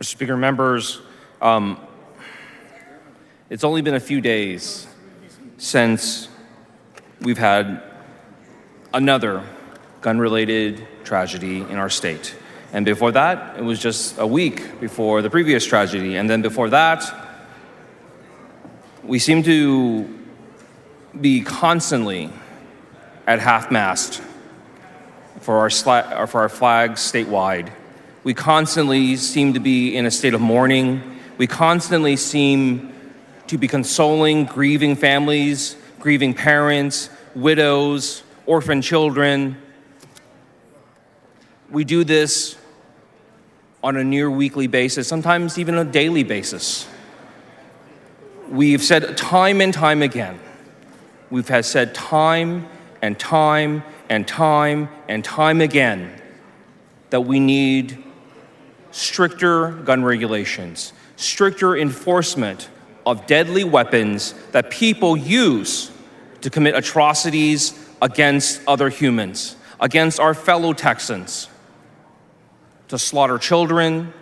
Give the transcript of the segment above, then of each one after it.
Mr. Speaker, members, it's only been a few days since we've had another gun-related tragedy in our state. And before that, it was just a week before the previous tragedy. And then before that, we seem to be constantly at half-mast for our flags statewide. We constantly seem to be in a state of mourning. We constantly seem to be consoling grieving families, grieving parents, widows, orphan children. We do this on a near weekly basis, sometimes even a daily basis. We've said time and time again, said time and time and time and time again that we need stricter gun regulations, stricter enforcement of deadly weapons that people use to commit atrocities against other humans, against our fellow Texans, to slaughter children,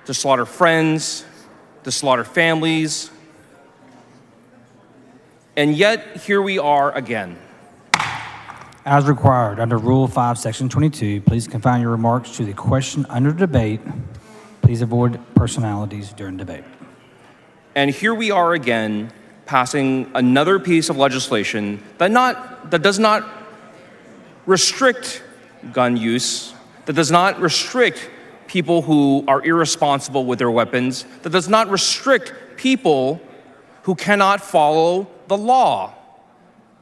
to slaughter friends, to slaughter families. And yet, here we are again. As required under Rule 5, Section 22, please confine your remarks to the question under debate. Please avoid personalities during debate. And here we are again, passing another piece of legislation that does not restrict gun use, that does not restrict people who are irresponsible with their weapons, that does not restrict people who cannot follow the law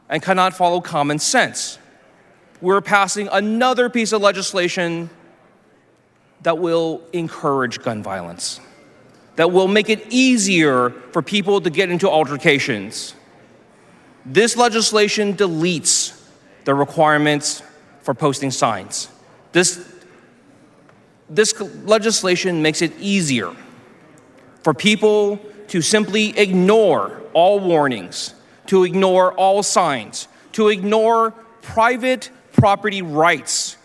and cannot follow common sense. We're passing another piece of legislation that will encourage gun violence, that will make it easier for people to get into altercations. This legislation deletes the requirements for posting signs. This legislation makes it easier for people to simply ignore all warnings, to ignore all signs, to ignore private property rights,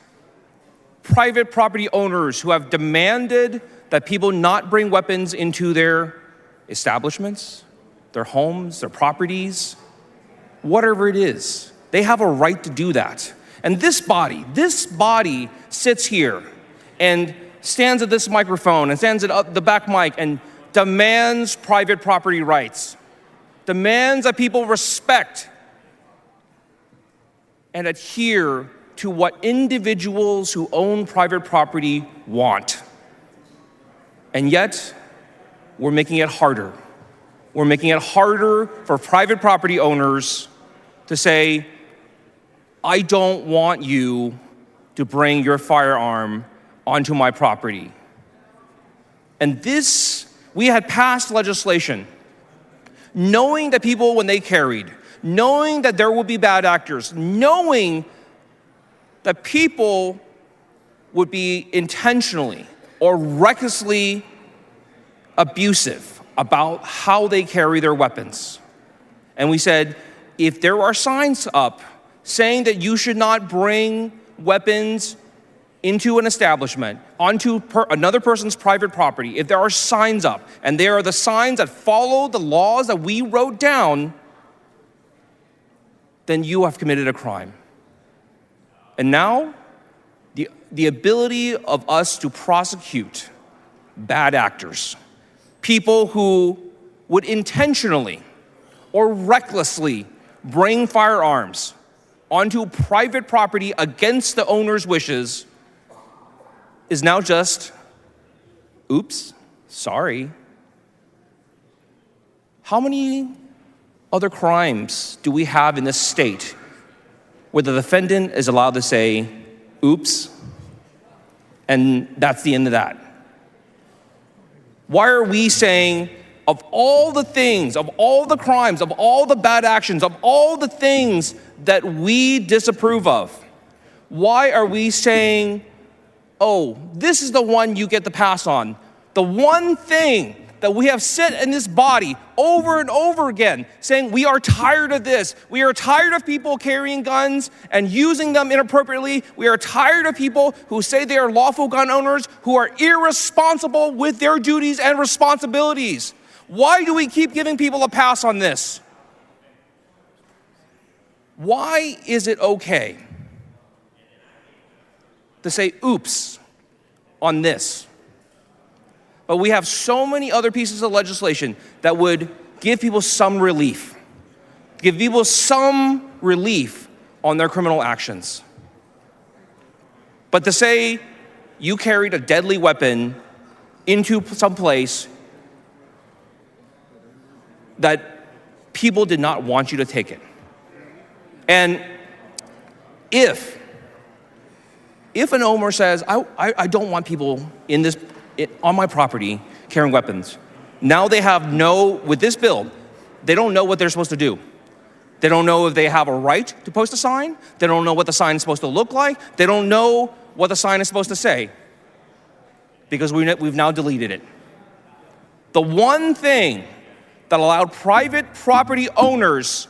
private property owners who have demanded that people not bring weapons into their establishments, their homes, their properties, whatever it is. They have a right to do that. And this body sits here and stands at this microphone and stands at the back mic and demands private property rights, demands that people respect and adhere to what individuals who own private property want. And yet, we're making it harder. We're making it harder for private property owners to say, I don't want you to bring your firearm onto my property. And we had passed legislation knowing that people, when they carried, knowing that there would be bad actors, knowing that people would be intentionally or recklessly abusive about how they carry their weapons. And we said, if there are signs up saying that you should not bring weapons into an establishment, onto another person's private property, if there are signs up, and there are the signs that follow the laws that we wrote down, then you have committed a crime. And now, the ability of us to prosecute bad actors, people who would intentionally or recklessly bring firearms onto private property against the owner's wishes, is now just, oops, sorry. How many other crimes do we have in this state where the defendant is allowed to say, oops, and that's the end of that? Why are we saying, of all the things, of all the crimes, of all the bad actions, of all the things that we disapprove of, why are we saying, oh, this is the one you get to pass on? The one thing that we have sit in this body over and over again saying we are tired of this. We are tired of people carrying guns and using them inappropriately. We are tired of people who say they are lawful gun owners who are irresponsible with their duties and responsibilities. Why do we keep giving people a pass on this? Why is it okay to say oops on this? But we have so many other pieces of legislation that would give people some relief, on their criminal actions. But to say you carried a deadly weapon into some place that people did not want you to take it. And if an owner says, I don't want people on my property carrying weapons, now they have with this bill, they don't know what they're supposed to do. They don't know if they have a right to post a sign. They don't know what the sign is supposed to look like. They don't know what the sign is supposed to say because we've now deleted it. The one thing that allowed private property owners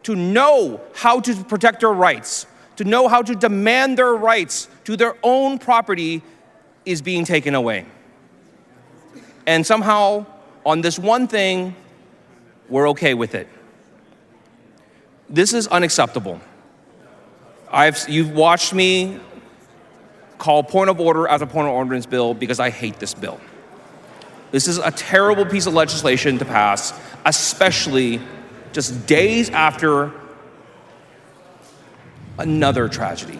to know how to protect their rights, to know how to demand their rights to their own property is being taken away. And somehow, on this one thing, we're okay with it. This is unacceptable. You've watched me call point of order after point of ordinance bill because I hate this bill. This is a terrible piece of legislation to pass, especially just days after another tragedy.